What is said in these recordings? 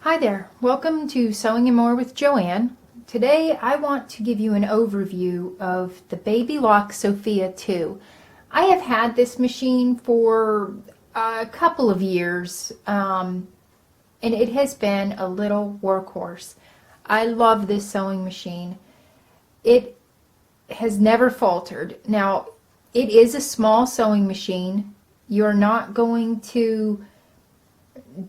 Hi there, welcome to Sewing and More with Joanne. Today I want to give you an overview of the Babylock Sophia 2. I have had this machine for a couple of years and it has been a little workhorse. I love this sewing machine. It has never faltered. Now, it is a small sewing machine. You're not going to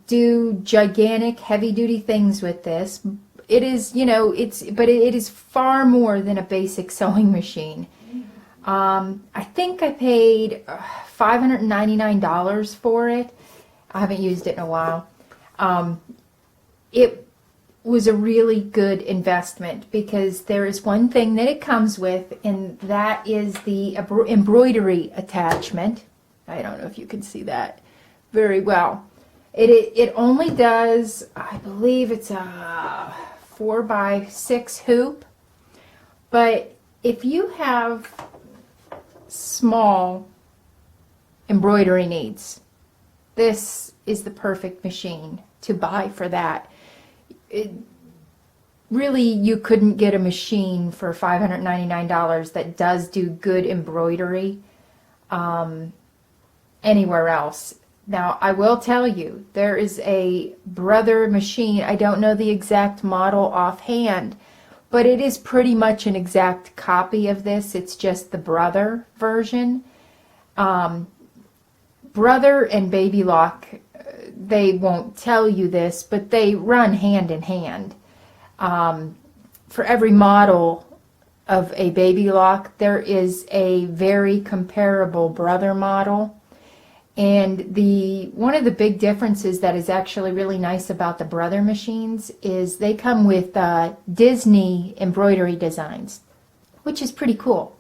do gigantic heavy-duty things with this. It is, but it is far more than a basic sewing machine. I think I paid $599 for it. I haven't used it in a while. It was a really good investment because there is one thing that it comes with, and that is the embroidery attachment. I don't know if you can see that very well. It only does, I believe it's a 4x6 hoop, but if you have small embroidery needs, this is the perfect machine to buy for that. Really, you couldn't get a machine for $599 that does do good embroidery anywhere else. Now, I will tell you, there is a brother machine. I don't know the exact model offhand, but it is pretty much an exact copy of this. It's just the brother version. Brother and Babylock, they won't tell you this, but they run hand in hand. For every model of a Babylock, there is a very comparable brother model. And one of the big differences that is actually really nice about the brother machines is they come with Disney embroidery designs, which is pretty cool.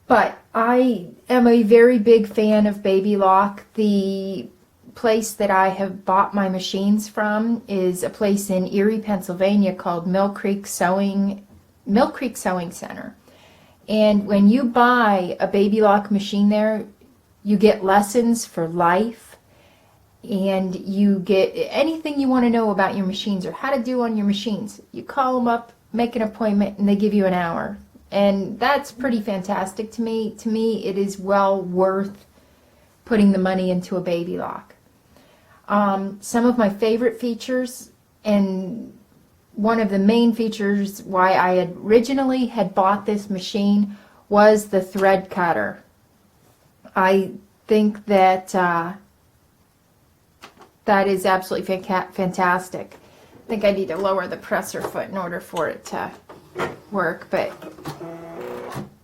But I am a very big fan of Babylock. The place that I have bought my machines from is a place in Erie, Pennsylvania called Mill Creek Sewing Center. And when you buy a Babylock machine there, you get lessons for life, and you get anything you want to know about your machines or how to do on your machines. You call them up, make an appointment, and they give you an hour. And that's pretty fantastic to me. To me, it is well worth putting the money into a Babylock. Some of my favorite features, and one of the main features why I originally had bought this machine, was the thread cutter. I think that that is absolutely fantastic. I think I need to lower the presser foot in order for it to work, but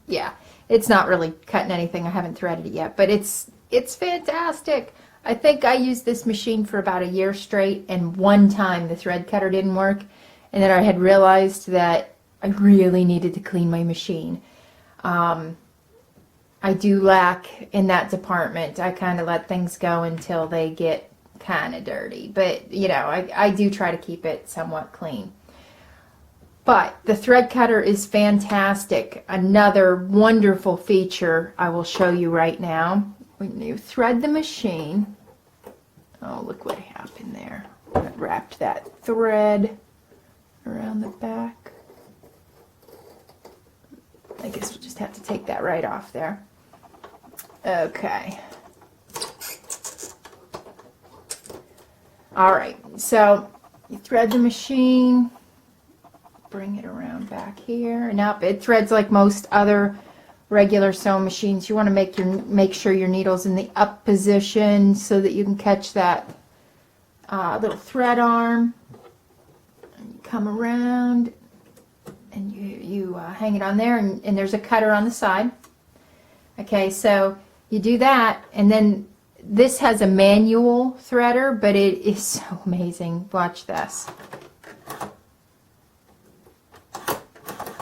yeah, it's not really cutting anything. I haven't threaded it yet, but it's fantastic. I think I used this machine for about a year straight, and one time the thread cutter didn't work, and then I had realized that I really needed to clean my machine. I do lack in that department. I kind of let things go until they get kind of dirty. But, I do try to keep it somewhat clean. But the thread cutter is fantastic. Another wonderful feature I will show you right now. When you thread the machine, oh, look what happened there. I wrapped that thread around the back. I guess we'll just have to take that right off there. Okay. All right, so you thread the machine, bring it around back here, and up. It threads like most other regular sewing machines. You want to make sure your needle's in the up position so that you can catch that little thread arm. And you come around, and you hang it on there, and there's a cutter on the side. Okay, so you do that, and then this has a manual threader, but it is so amazing. Watch this.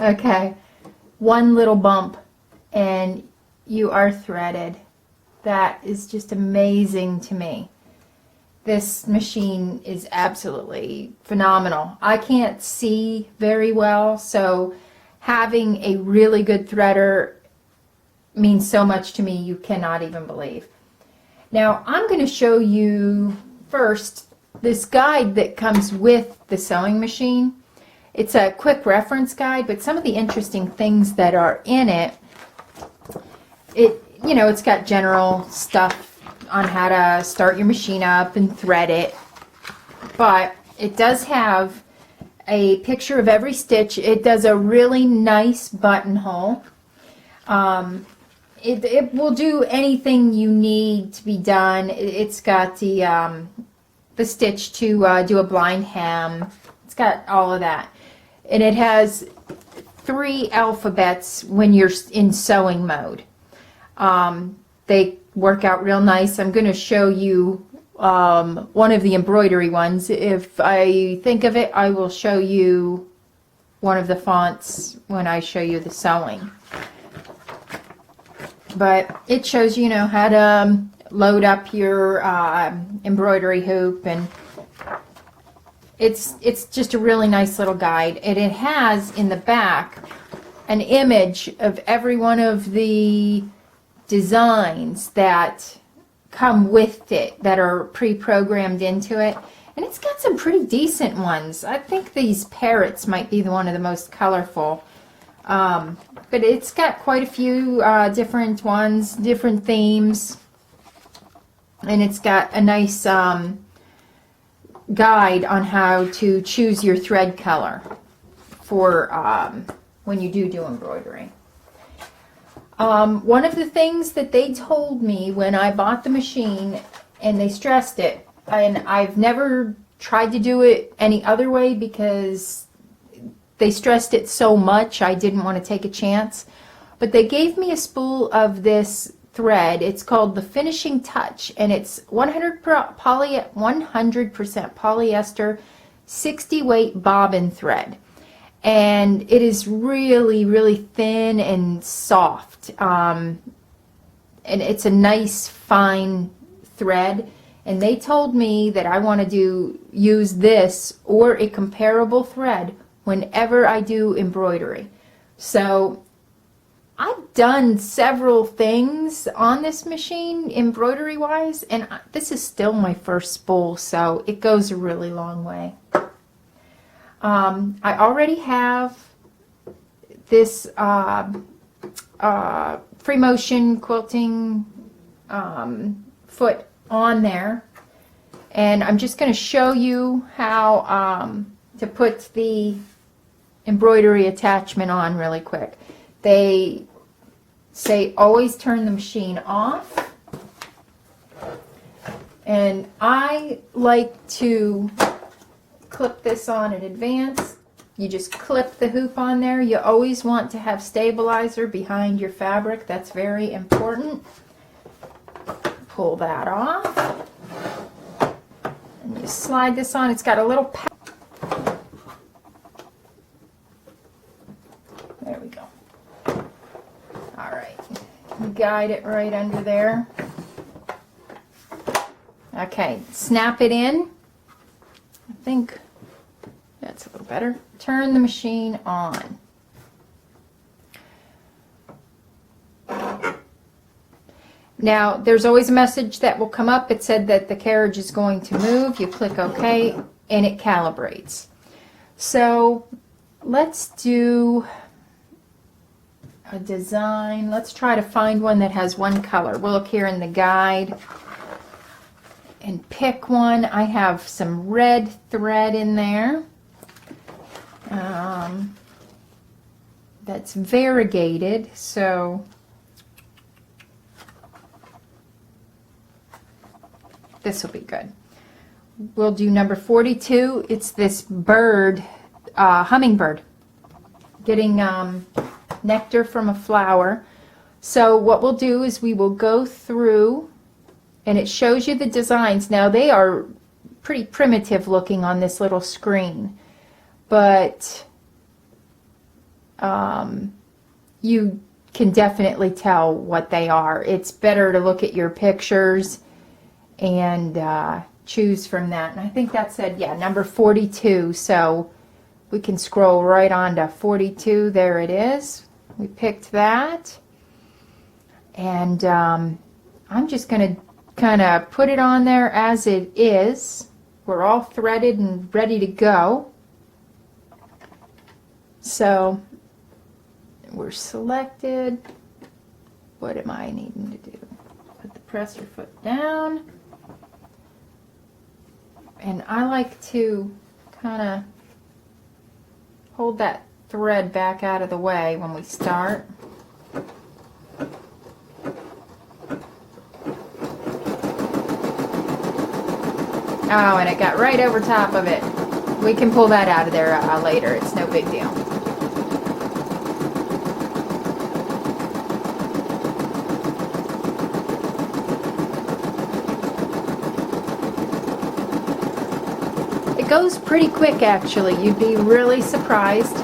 Okay, one little bump and you are threaded. That is just amazing to me. This machine is absolutely phenomenal. I can't see very well, so having a really good threader means so much to me you cannot even believe. Now I'm going to show you first this guide that comes with the sewing machine. It's a quick reference guide, but some of the interesting things that are in it, it's got general stuff on how to start your machine up and thread it, but it does have a picture of every stitch. It does a really nice buttonhole. It will do anything you need to be done. It's got the stitch to do a blind hem. It's got all of that. And it has 3 alphabets when you're in sewing mode. They work out real nice. I'm going to show you one of the embroidery ones. If I think of it, I will show you one of the fonts when I show you the sewing. But it shows you how to load up your embroidery hoop, and it's just a really nice little guide. And it has in the back an image of every one of the designs that come with it, that are pre-programmed into it, and it's got some pretty decent ones. I think these parrots might be one of the most colorful, but it's got quite a few different ones, different themes, and it's got a nice guide on how to choose your thread color for when you do embroidery. One of the things that they told me when I bought the machine, and they stressed it, and I've never tried to do it any other way because they stressed it so much I didn't want to take a chance, but they gave me a spool of this thread. It's called the Finishing Touch, and it's 100% polyester 60 weight bobbin thread. And it is really, really thin and soft. And it's a nice, fine thread. And they told me that I want to use this or a comparable thread whenever I do embroidery. So I've done several things on this machine embroidery wise, and this is still my first spool, so it goes a really long way. I already have this free motion quilting foot on there, and I'm just going to show you how to put the embroidery attachment on really quick. They say always turn the machine off, and I like to clip this on in advance. You just clip the hoop on there. You always want to have stabilizer behind your fabric. That's very important. Pull that off, and you slide this on. It's got a little there we go. All right, guide it right under there. Okay, snap it in. I think that's a little better. Turn the machine on. Now, there's always a message that will come up. It said that the carriage is going to move. You click OK, and it calibrates. So, let's do a design. Let's try to find one that has one color. We'll look here in the guide and pick one. I have some red thread in there. That's variegated, so this will be good. We'll do number 42. It's this bird, hummingbird, getting nectar from a flower. So what we'll do is we will go through, and it shows you the designs. Now they are pretty primitive looking on this little screen, but you can definitely tell what they are. It's better to look at your pictures and choose from that. And I think that said, yeah, number 42. So we can scroll right on to 42. There it is. We picked that. And I'm just going to kind of put it on there as it is. we're all threaded and ready to go. So we're selected. What am I needing to do? Put the presser foot down. And I like to kind of hold that thread back out of the way when we start. Oh, and it got right over top of it. We can pull that out of there later. It's no big deal. It goes pretty quick, actually. You'd be really surprised.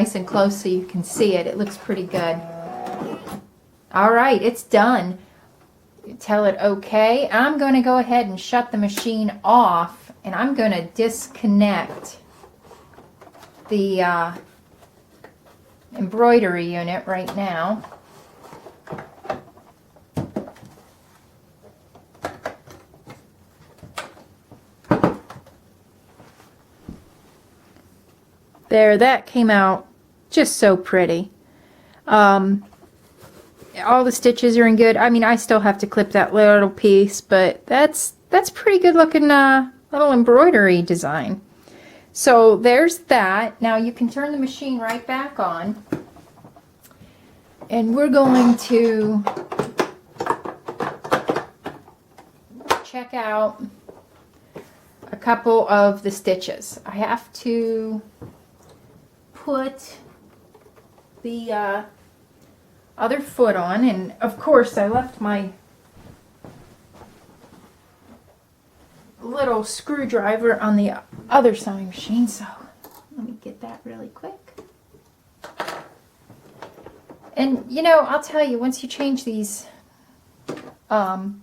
Nice and close so you can see it. It looks pretty good. All right, it's done. Tell it okay. I'm going to go ahead and shut the machine off, and I'm going to disconnect the embroidery unit right now. There, that came out just so pretty. All the stitches are in good. I mean, I still have to clip that little piece, but that's pretty good looking little embroidery design. So there's that. Now you can turn the machine right back on, and we're going to check out a couple of the stitches. I have to put the other foot on, and of course I left my little screwdriver on the other sewing machine, so let me get that really quick. And you know, I'll tell you, once you change these parts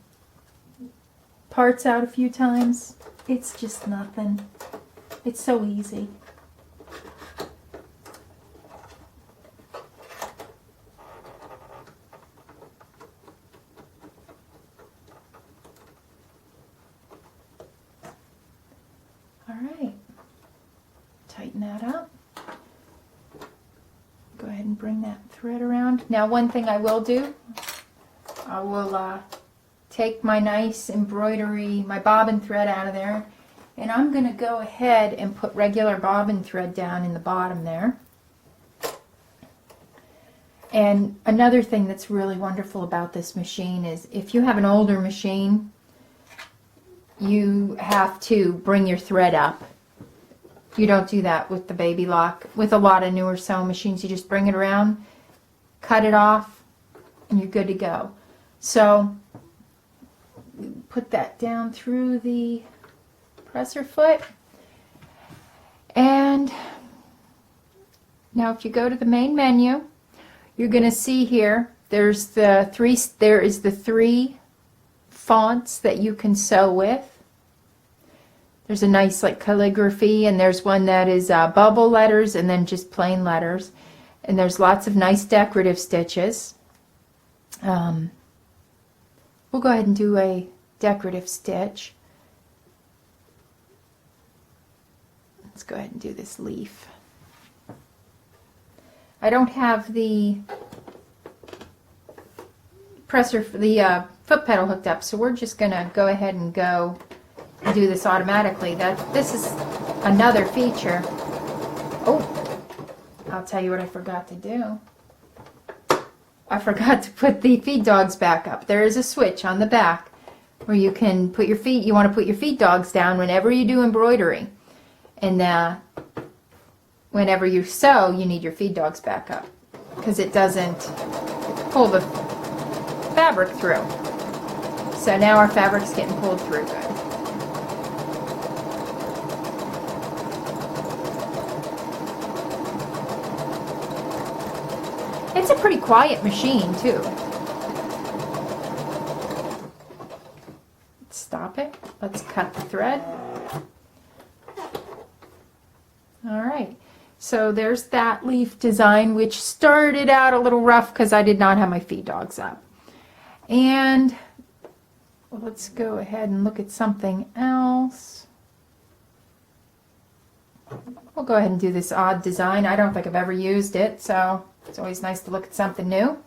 out a few times, it's just nothing. It's so easy. Alright, tighten that up. Go ahead and bring that thread around. Now one thing I will do, I will take my nice embroidery, my bobbin thread out of there, and I'm going to go ahead and put regular bobbin thread down in the bottom there. And another thing that's really wonderful about this machine is if you have an older machine, you have to bring your thread up. You don't do that with the Babylock. With a lot of newer sewing machines, you just bring it around, cut it off, and you're good to go. So put that down through the presser foot. And now if you go to the main menu, you're going to see here there is the three fonts that you can sew with. There's a nice like calligraphy, and there's one that is bubble letters and then just plain letters. And there's lots of nice decorative stitches. we'll go ahead and do a decorative stitch. Let's go ahead and do this leaf. I don't have the presser for the foot pedal hooked up, so we're just gonna go ahead and go and do this automatically. This is another feature. Oh, I'll tell you what I forgot to do. I forgot to put the feed dogs back up. There is a switch on the back where you can put your feet, you want to put your feed dogs down whenever you do embroidery. And whenever you sew, you need your feed dogs back up because it doesn't pull the fabric through. So now our fabric's getting pulled through good. It's a pretty quiet machine too. Let's stop it. Let's cut the thread. Alright, so there's that leaf design, which started out a little rough because I did not have my feed dogs up. And let's go ahead and look at something else. We'll go ahead and do this odd design. I don't think I've ever used it, so it's always nice to look at something new.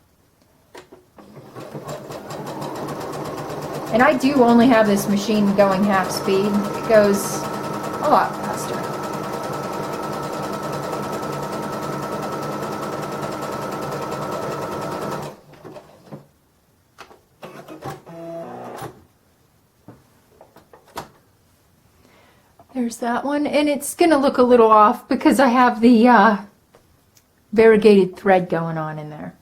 And I do only have this machine going half speed. It goes a lot faster. There's that one, and it's gonna look a little off because I have the variegated thread going on in there.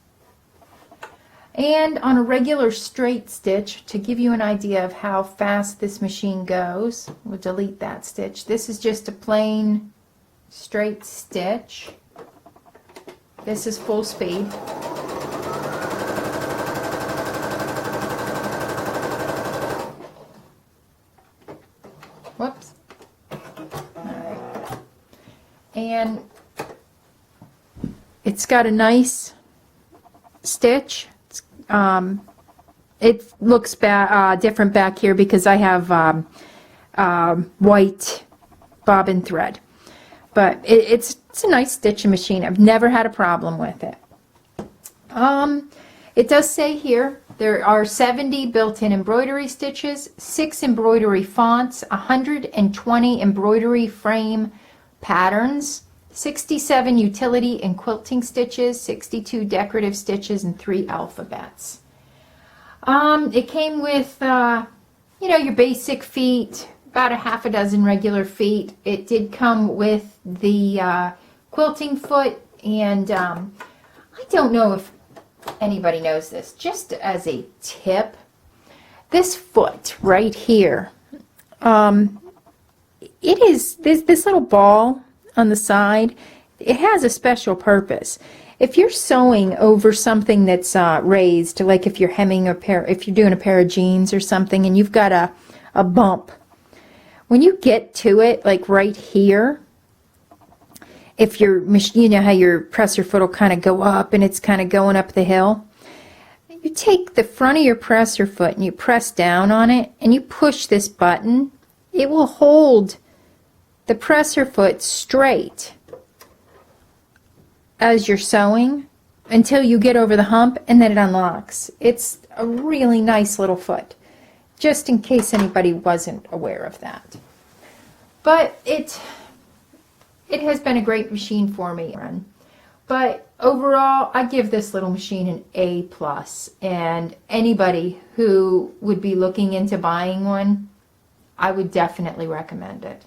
And on a regular straight stitch, to give you an idea of how fast this machine goes, we'll delete that stitch. This is just a plain straight stitch. This is full speed. Whoops. And it's got a nice stitch. It looks different back here because I have white bobbin thread. But it's a nice stitching machine. I've never had a problem with it. It does say here there are 70 built-in embroidery stitches, 6 embroidery fonts, 120 embroidery frame patterns, 67 utility and quilting stitches, 62 decorative stitches, and 3 alphabets. It came with, you know, your basic feet, about a half a dozen regular feet. It did come with the quilting foot, and I don't know if anybody knows this. Just as a tip, this foot right here, it is this little ball on the side. It has a special purpose. If you're sewing over something that's raised, like if you're hemming if you're doing a pair of jeans or something, and you've got a bump, when you get to it, like right here, if you know how your presser foot will kind of go up and it's kind of going up the hill, you take the front of your presser foot and you press down on it and you push this button. It will hold the presser foot straight as you're sewing until you get over the hump, and then it unlocks. It's a really nice little foot, just in case anybody wasn't aware of that. But it has been a great machine for me. But overall, I give this little machine an A+, and anybody who would be looking into buying one, I would definitely recommend it.